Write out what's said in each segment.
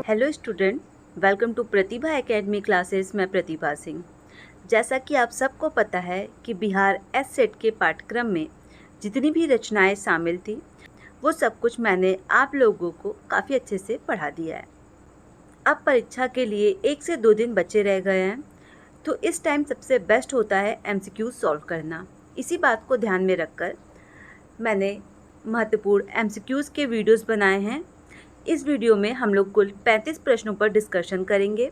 Hello student, welcome to Pratibha academy classes. मैं प्रतिभा सिंह। जैसा कि आप सबको पता है कि बिहार एस-सेट के पाठ्यक्रम में जितनी भी रचनाएं शामिल थी वो सब कुछ मैंने आप लोगों को काफ़ी अच्छे से पढ़ा दिया है। अब परीक्षा के लिए 1 से 2 दिन बचे रह गए हैं, तो इस टाइम सबसे बेस्ट होता है MCQ सॉल्व करना। इसी बात को ध्यान में रखकर मैंने महत्वपूर्ण MCQs के वीडियोस बनाए हैं। इस वीडियो में हम लोग कुल 35 प्रश्नों पर डिस्कशन करेंगे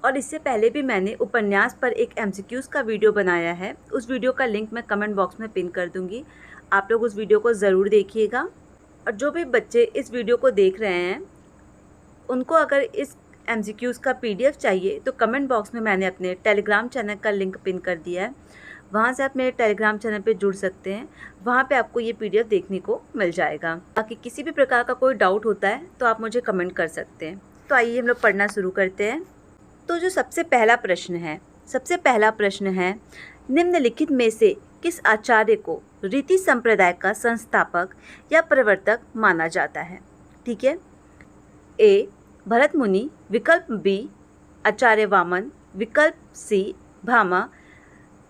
और इससे पहले भी मैंने उपन्यास पर एक MCQs का वीडियो बनाया है। उस वीडियो का लिंक मैं कमेंट बॉक्स में पिन कर दूंगी, आप लोग उस वीडियो को ज़रूर देखिएगा। और जो भी बच्चे इस वीडियो को देख रहे हैं उनको अगर इस MCQs का PDF चाहिए तो कमेंट बॉक्स में मैंने अपने टेलीग्राम चैनल का लिंक पिन कर दिया है, वहाँ से आप मेरे टेलीग्राम चैनल पे जुड़ सकते हैं। वहाँ पे आपको ये PDF देखने को मिल जाएगा। बाकी किसी भी प्रकार का कोई डाउट होता है तो आप मुझे कमेंट कर सकते हैं। तो आइए हम लोग पढ़ना शुरू करते हैं। तो जो सबसे पहला प्रश्न है, निम्नलिखित में से किस आचार्य को रीति संप्रदाय का संस्थापक या प्रवर्तक माना जाता है? ठीक है, ए भरत मुनि, विकल्प बी आचार्य वामन, विकल्प सी भामा,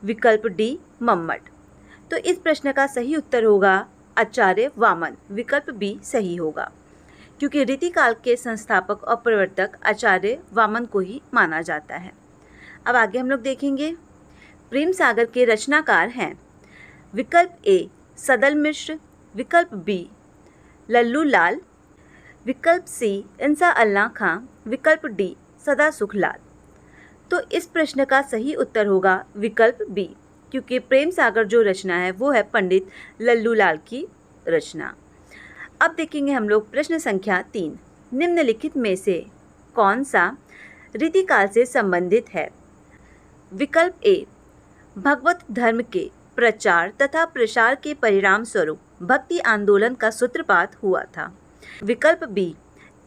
विकल्प डी मम्मट। तो इस प्रश्न का सही उत्तर होगा आचार्य वामन। विकल्प बी सही होगा, क्योंकि रीति काल के संस्थापक और प्रवर्तक आचार्य वामन को ही माना जाता है। अब आगे हम लोग देखेंगे, प्रेम सागर के रचनाकार हैं। विकल्प ए सदल मिश्र, विकल्प बी लल्लू लाल, विकल्प सी इंसा अल्लाह खां, विकल्प डी सदा सुख लाल। तो इस प्रश्न का सही उत्तर होगा विकल्प बी, क्योंकि प्रेम सागर जो रचना है वो है पंडित लल्लू लाल की रचना। अब देखेंगे हम लोग प्रश्न संख्या 3, निम्नलिखित में से कौन सा रीतिकाल से संबंधित है? विकल्प ए भगवत धर्म के प्रचार तथा प्रसार के परिणाम स्वरूप भक्ति आंदोलन का सूत्रपात हुआ था। विकल्प बी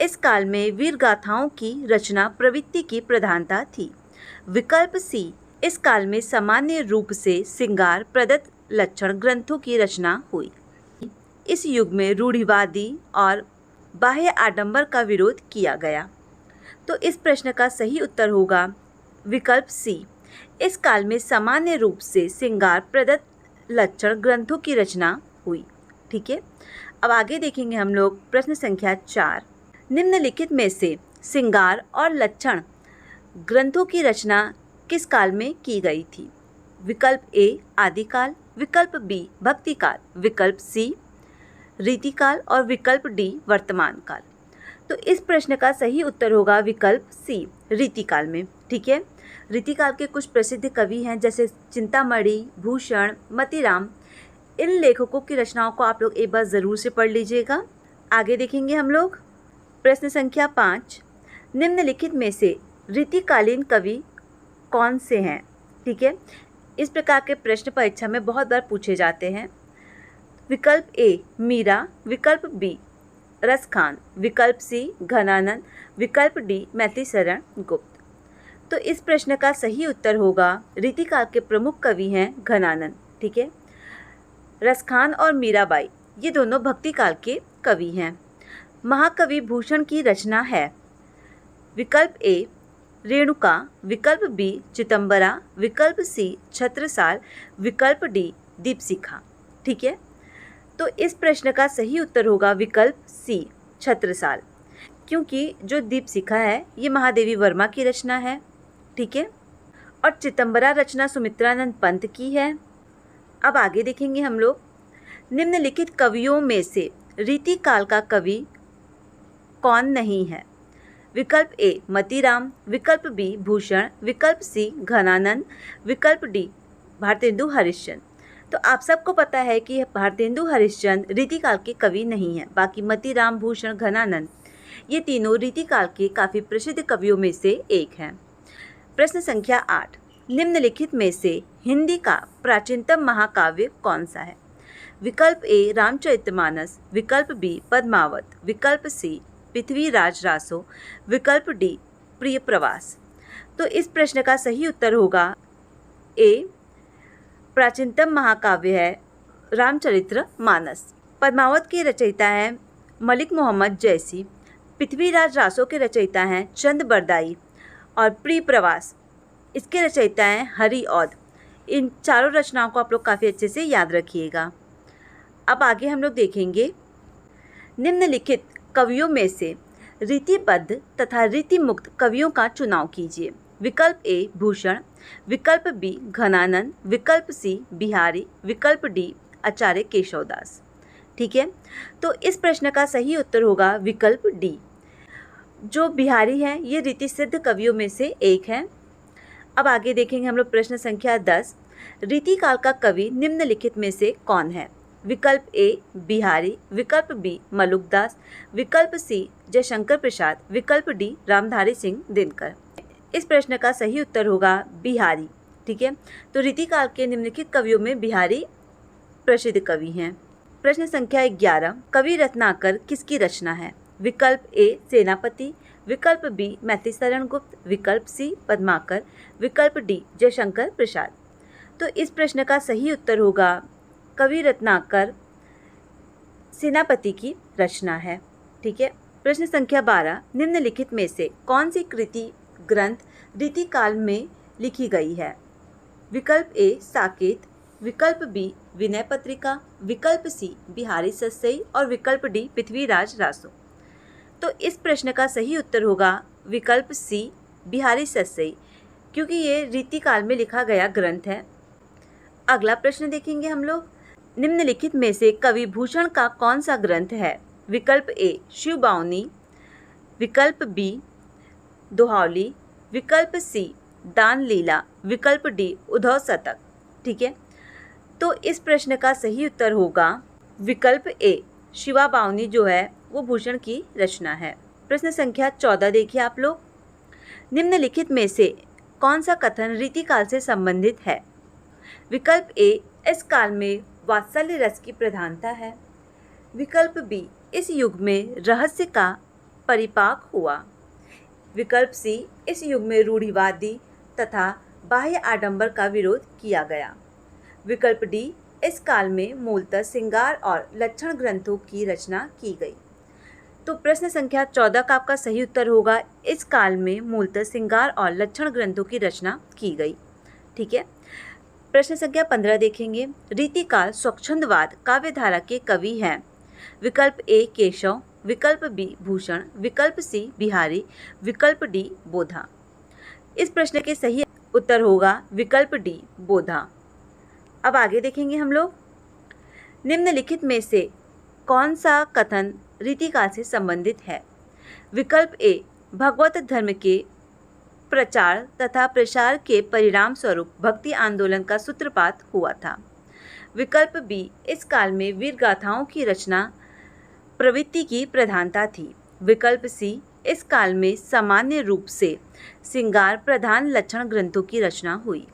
इस काल में वीर गाथाओं की रचना प्रवृत्ति की प्रधानता थी। विकल्प सी इस काल में सामान्य रूप से श्रृंगार प्रदत्त लक्षण ग्रंथों की रचना हुई। इस युग में रूढ़िवादी और बाह्य आडंबर का विरोध किया गया। तो इस प्रश्न का सही उत्तर होगा विकल्प सी इस काल में सामान्य रूप से श्रृंगार प्रदत्त लक्षण ग्रंथों की रचना हुई। ठीक है, अब आगे देखेंगे हम लोग प्रश्न संख्या 4, निम्नलिखित में से श्रृंगार और लक्षण ग्रंथों की रचना किस काल में की गई थी? विकल्प ए आदिकाल, विकल्प बी भक्ति काल, विकल्प सी रीतिकाल और विकल्प डी वर्तमान काल। तो इस प्रश्न का सही उत्तर होगा विकल्प सी रीतिकाल में। ठीक है, रीतिकाल के कुछ प्रसिद्ध कवि हैं जैसे चिंतामणि, भूषण, मतीराम। इन लेखकों की रचनाओं को आप लोग एक बार ज़रूर से पढ़ लीजिएगा। आगे देखेंगे हम लोग प्रश्न संख्या 5, निम्नलिखित में से रीतिकालीन कवि कौन से हैं? ठीक है, इस प्रकार के प्रश्न परीक्षा में बहुत बार पूछे जाते हैं। विकल्प ए मीरा, विकल्प बी रसखान, विकल्प सी घनानंद, विकल्प डी मैथिली शरण गुप्त। तो इस प्रश्न का सही उत्तर होगा रीतिकाल के प्रमुख कवि हैं घनानंद। ठीक है, रसखान और मीराबाई ये दोनों भक्ति काल के कवि हैं। महाकवि भूषण की रचना है विकल्प ए रेणुका, विकल्प बी चितंबरा, विकल्प सी छत्रसाल, विकल्प डी दीपशिखा। ठीक है, तो इस प्रश्न का सही उत्तर होगा विकल्प सी छत्रसाल, क्योंकि जो दीपशिखा है ये महादेवी वर्मा की रचना है। ठीक है, और चितंबरा रचना सुमित्रानंद पंत की है। अब आगे देखेंगे हम लोग, निम्नलिखित कवियों में से रीतिकाल का कवि कौन नहीं है? विकल्प ए मतीराम, विकल्प बी भूषण, विकल्प सी घनानंद, विकल्प डी भारतेंदु हरिश्चंद्र। तो आप सबको पता है कि भारतेंदु हरिश्चंद्र रीतिकाल के कवि नहीं हैं। बाकी मतीराम, भूषण, घनानंद ये तीनों रीतिकाल के काफ़ी प्रसिद्ध कवियों में से एक हैं। प्रश्न संख्या 8, निम्नलिखित में से हिंदी का प्राचीनतम महाकाव्य कौन सा है? विकल्प ए रामचरितमानस, विकल्प बी पद्मावत, विकल्प सी पृथ्वीराज रासो, विकल्प डी प्रिय प्रवास। तो इस प्रश्न का सही उत्तर होगा ए प्राचीनतम महाकाव्य है रामचरितमानस। पद्मावत के रचयिता हैं मलिक मोहम्मद जैसी। पृथ्वीराज रासो के रचयिता हैं चंद बरदाई और प्रिय प्रवास इसके रचयिता हैं हरि औध। इन चारों रचनाओं को आप लोग काफ़ी अच्छे से याद रखिएगा। अब आगे हम लोग देखेंगे, निम्नलिखित कवियों में से रीतिबद्ध तथा रीतिमुक्त कवियों का चुनाव कीजिए। विकल्प ए भूषण, विकल्प बी घनानंद, विकल्प सी बिहारी, विकल्प डी आचार्य केशवदास। ठीक है, तो इस प्रश्न का सही उत्तर होगा विकल्प डी। जो बिहारी हैं ये रीति सिद्ध कवियों में से एक हैं। अब आगे देखेंगे हम लोग प्रश्न संख्या 10, रीतिकाल का कवि निम्नलिखित में से कौन है। विकल्प ए बिहारी, विकल्प बी मलुकदास, विकल्प सी जयशंकर प्रसाद, विकल्प डी रामधारी सिंह दिनकर। इस प्रश्न का सही उत्तर होगा बिहारी। ठीक है, तो रीतिकाल के निम्नलिखित कवियों में बिहारी प्रसिद्ध कवि हैं। प्रश्न संख्या 11, कवि रत्नाकर किसकी रचना है। विकल्प ए सेनापति, विकल्प बी मैथिलीशरण गुप्त, विकल्प सी पद्माकर, विकल्प डी जयशंकर प्रसाद। तो इस प्रश्न का सही उत्तर होगा कवि रत्नाकर सेनापति की रचना है। ठीक है, प्रश्न संख्या 12, निम्नलिखित में से कौन सी कृति ग्रंथ रीतिकाल में लिखी गई है। विकल्प ए साकेत, विकल्प बी विनय पत्रिका, विकल्प सी बिहारी सस्सई और विकल्प डी पृथ्वीराज रासो। तो इस प्रश्न का सही उत्तर होगा विकल्प सी बिहारी सस्सई, क्योंकि ये रीतिकाल में लिखा गया ग्रंथ है। अगला प्रश्न देखेंगे हम लोग, निम्नलिखित में से कवि भूषण का कौन सा ग्रंथ है। विकल्प ए शिव बावनी, विकल्प बी दोहावली, विकल्प सी दान लीला, विकल्प डी उद्धव शतक। ठीक है, तो इस प्रश्न का सही उत्तर होगा विकल्प ए शिवा बावनी जो है वो भूषण की रचना है। प्रश्न संख्या 14 देखिए आप लोग, निम्नलिखित में से कौन सा कथन रीतिकाल से संबंधित है। विकल्प ए इस काल में वात्सल्य रस की प्रधानता है, विकल्प बी इस युग में रहस्य का परिपाक हुआ, विकल्प सी इस युग में रूढ़िवादी तथा बाह्य आडंबर का विरोध किया गया, विकल्प डी इस काल में मूलतः श्रृंगार और लक्षण ग्रंथों की रचना की गई। तो प्रश्न संख्या 14 का आपका सही उत्तर होगा इस काल में मूलतः श्रृंगार और लक्षण ग्रंथों की रचना की गई। ठीक है, प्रश्न संख्या 15 देखेंगे, रीतिकाल स्वच्छंदवाद काव्यधारा के कवि हैं। विकल्प ए केशव, विकल्प बी भूषण, विकल्प सी बिहारी, विकल्प डी बोधा। इस प्रश्न के सही उत्तर होगा विकल्प डी बोधा। अब आगे देखेंगे हम लोग, निम्नलिखित में से कौन सा कथन रीतिकाल से संबंधित है। विकल्प ए भगवत धर्म के प्रचार तथा प्रसार के परिणाम स्वरूप भक्ति आंदोलन का सूत्रपात हुआ था, विकल्प बी इस काल में वीर गाथाओं की रचना प्रवृत्ति की प्रधानता थी, विकल्प सी इस काल में सामान्य रूप से श्रृंगार प्रधान लक्षण ग्रंथों की रचना हुई,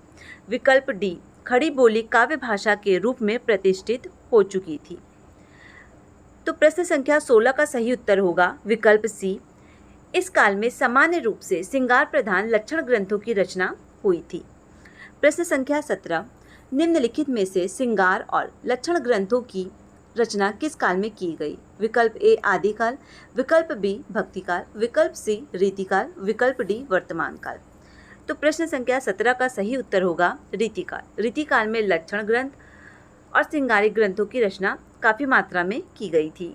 विकल्प डी खड़ी बोली काव्य भाषा के रूप में प्रतिष्ठित हो चुकी थी। तो प्रश्न संख्या 16 का सही उत्तर होगा विकल्प सी इस काल में सामान्य रूप से श्रृंगार प्रधान लक्षण ग्रंथों की रचना हुई थी। प्रश्न संख्या 17, निम्नलिखित में से श्रृंगार और लक्षण ग्रंथों की रचना किस काल में की गई। विकल्प ए आदिकाल, विकल्प बी भक्तिकाल, विकल्प सी रीतिकाल, विकल्प डी वर्तमान काल। तो प्रश्न संख्या 17 का सही उत्तर होगा रीतिकाल। रीतिकाल में लक्षण ग्रंथ और श्रृंगारिक ग्रंथों की रचना काफ़ी मात्रा में की गई थी।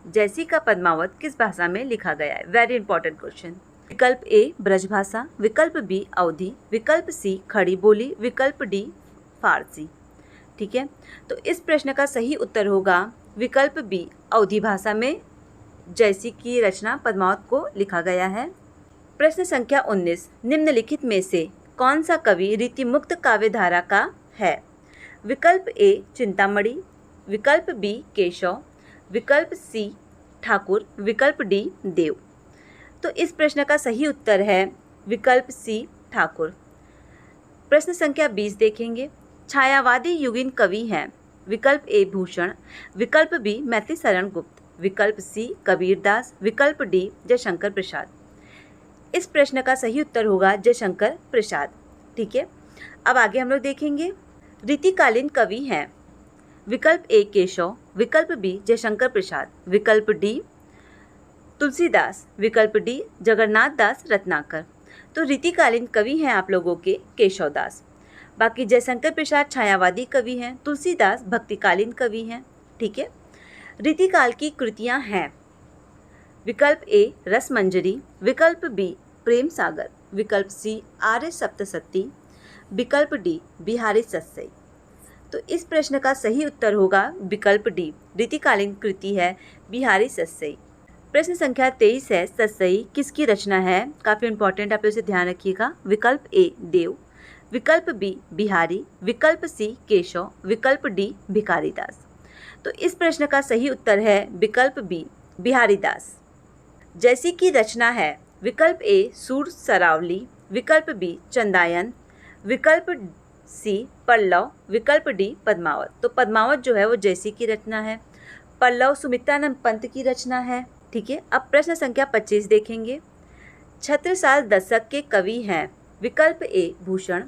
जैसी का पद्मावत किस भाषा में लिखा गया है, वेरी इंपॉर्टेंट क्वेश्चन। विकल्प ए ब्रजभाषा, विकल्प बी अवधी, विकल्प सी खड़ी बोली, विकल्प डी फारसी। ठीक है, तो इस प्रश्न का सही उत्तर होगा विकल्प बी अवधी भाषा में जैसी की रचना पद्मावत को लिखा गया है। प्रश्न संख्या 19, निम्नलिखित में से कौन सा कवि रीतिमुक्त काव्यधारा का है। विकल्प ए चिंतामणि, विकल्प बी केशव, विकल्प सी ठाकुर, विकल्प डी देव। तो इस प्रश्न का सही उत्तर है विकल्प सी ठाकुर। प्रश्न संख्या 20 देखेंगे, छायावादी युगीन कवि हैं। विकल्प ए भूषण, विकल्प बी मैथिलीशरण गुप्त, विकल्प सी कबीरदास, विकल्प डी जयशंकर प्रसाद। इस प्रश्न का सही उत्तर होगा जयशंकर प्रसाद। ठीक है, अब आगे हम लोग देखेंगे, रीतिकालीन कवि हैं। विकल्प ए केशव, विकल्प बी जयशंकर प्रसाद, विकल्प डी तुलसीदास, विकल्प डी जगन्नाथ दास रत्नाकर। तो रीतिकालीन कवि हैं आप लोगों के केशव दास। बाकी जयशंकर प्रसाद छायावादी कवि हैं, तुलसीदास भक्तिकालीन कवि हैं। ठीक है। रीतिकाल की कृतियां हैं, विकल्प ए रसमंजरी, विकल्प बी प्रेम सागर, विकल्प सी आर्य सप्तशती, विकल्प डी बिहारी सत्सई। तो इस प्रश्न का सही उत्तर होगा विकल्प डी, रीतिकालीन कृति है बिहारी सत्सई। प्रश्न संख्या 23 है, सत्सई किसकी रचना है? काफ़ी इंपॉर्टेंट, आप इसे ध्यान रखिएगा। विकल्प ए देव, विकल्प बी बिहारी, विकल्प सी केशव, विकल्प डी भिखारी दास। तो इस प्रश्न का सही उत्तर है विकल्प बी बिहारी दास। जैसी की रचना है, विकल्प ए सूर सरावली, विकल्प बी चंदायन, विकल्प सी पल्लव, विकल्प डी पद्मावत। तो पद्मावत जो है वो जैसी की रचना है, पल्लव सुमित्रानंद पंत की रचना है। ठीक है। अब प्रश्न संख्या 25 देखेंगे। छत्रसाल दशक के कवि हैं, विकल्प ए भूषण,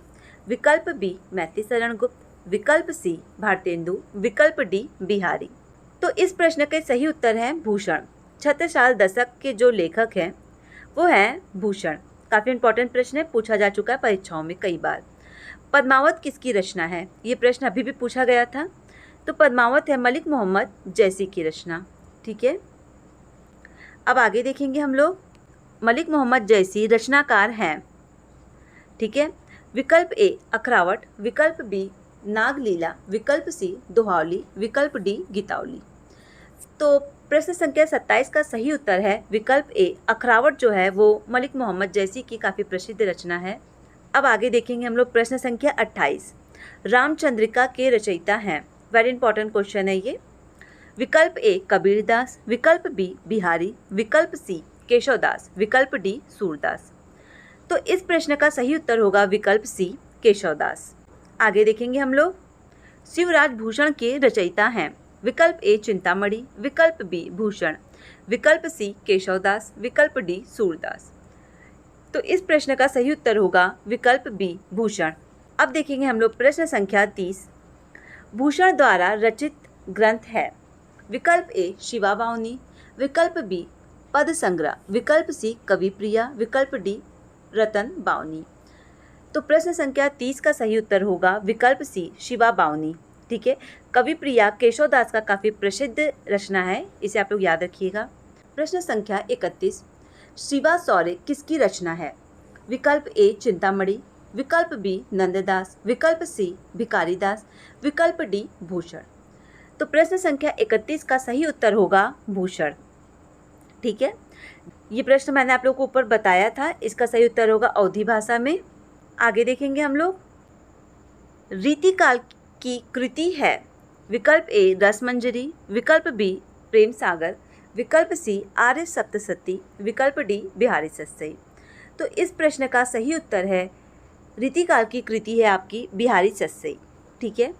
विकल्प बी मैथिली शरण गुप्त, विकल्प सी भारतेंदु, विकल्प डी बिहारी। तो इस प्रश्न के सही उत्तर है भूषण। छत्रसाल दशक के जो लेखक हैं वो हैं भूषण। काफ़ी इंपॉर्टेंट प्रश्न है, पूछा जा चुका है परीक्षाओं में कई बार। पद्मावत किसकी रचना है? ये प्रश्न अभी भी पूछा गया था। तो पद्मावत है मलिक मोहम्मद जैसी की रचना। ठीक है। अब आगे देखेंगे हम लोग। मलिक मोहम्मद जैसी रचनाकार हैं। ठीक है। विकल्प ए अखरावट, विकल्प बी नागलीला, विकल्प सी दोहावली, विकल्प डी गीतावली। तो प्रश्न संख्या 27 का सही उत्तर है विकल्प ए अखरावट जो है वो मलिक मोहम्मद जैसी की काफ़ी प्रसिद्ध रचना है। अब आगे देखेंगे हम लोग प्रश्न संख्या 28। रामचंद्रिका के रचयिता हैं, वेरी इंपॉर्टेंट क्वेश्चन है ये। विकल्प ए कबीरदास, विकल्प बी बिहारी, विकल्प सी केशवदास, विकल्प डी सूरदास। तो इस प्रश्न का सही उत्तर होगा विकल्प सी केशवदास। आगे देखेंगे हम लोग। शिवराज भूषण के रचयिता हैं, विकल्प ए चिंतामणि, विकल्प बी भूषण, विकल्प सी केशवदास, विकल्प डी सूरदास। तो इस प्रश्न का सही उत्तर होगा विकल्प बी भूषण। अब देखेंगे हम लोग प्रश्न संख्या 30। भूषण द्वारा रचित ग्रंथ है, विकल्प ए शिवा बावनी, विकल्प बी पद संग्रह, विकल्प सी कवि प्रिया, विकल्प डी रतन बावनी। तो प्रश्न संख्या 30 का सही उत्तर होगा विकल्प सी शिवा बावनी। ठीक है। कवि प्रिया केशवदास का काफ़ी प्रसिद्ध रचना है, इसे आप लोग याद रखिएगा। प्रश्न संख्या 31। शिवा शौर्य किसकी रचना है? विकल्प ए चिंतामणि, विकल्प बी नंददास, विकल्प सी भिखारी दास, विकल्प डी भूषण। तो प्रश्न संख्या 31 का सही उत्तर होगा भूषण। ठीक है। ये प्रश्न मैंने आप लोगों को ऊपर बताया था, इसका सही उत्तर होगा अवधी भाषा में। आगे देखेंगे हम लोग। रीतिकाल की कृति है, विकल्प ए रसमंजरी, विकल्प बी प्रेम सागर, विकल्प सी आर्य सप्तशती, विकल्प डी बिहारी सत्सई। तो इस प्रश्न का सही उत्तर है रीतिकाल की कृति है आपकी बिहारी सत्सई। ठीक है।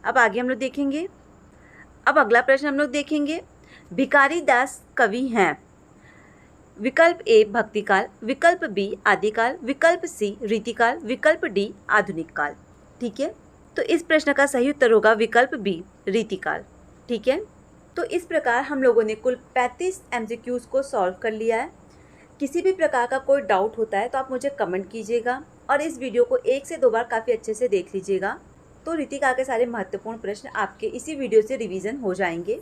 अब आगे हम लोग देखेंगे। अब अगला प्रश्न हम लोग देखेंगे। भिखारी दास कवि हैं, विकल्प ए भक्तिकाल, विकल्प बी आदिकाल, विकल्प सी रीतिकाल, विकल्प डी आधुनिक काल। ठीक है। तो इस प्रश्न का सही उत्तर होगा विकल्प बी रीतिकाल। ठीक है। तो इस प्रकार हम लोगों ने कुल 35 MCQs को सॉल्व कर लिया है। किसी भी प्रकार का कोई डाउट होता है तो आप मुझे कमेंट कीजिएगा और इस वीडियो को 1 से 2 बार काफ़ी अच्छे से देख लीजिएगा। तो रीतिकाल के सारे महत्वपूर्ण प्रश्न आपके इसी वीडियो से रिवीजन हो जाएंगे।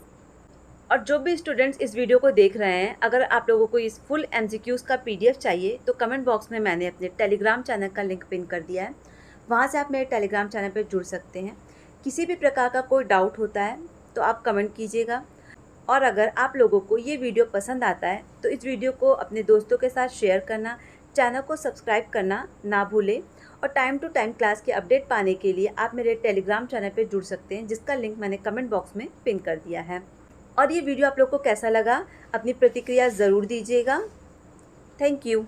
और जो भी स्टूडेंट्स इस वीडियो को देख रहे हैं, अगर आप लोगों को इस फुल MCQs का PDF चाहिए तो कमेंट बॉक्स में मैंने अपने टेलीग्राम चैनल का लिंक पिन कर दिया है, वहाँ से आप मेरे टेलीग्राम चैनल पर जुड़ सकते हैं। किसी भी प्रकार का कोई डाउट होता है तो आप कमेंट कीजिएगा। और अगर आप लोगों को ये वीडियो पसंद आता है तो इस वीडियो को अपने दोस्तों के साथ शेयर करना, चैनल को सब्सक्राइब करना ना भूलें। और टाइम टू टाइम क्लास के अपडेट पाने के लिए आप मेरे टेलीग्राम चैनल पर जुड़ सकते हैं, जिसका लिंक मैंने कमेंट बॉक्स में पिन कर दिया है। और ये वीडियो आप लोग को कैसा लगा, अपनी प्रतिक्रिया ज़रूर दीजिएगा। Thank you.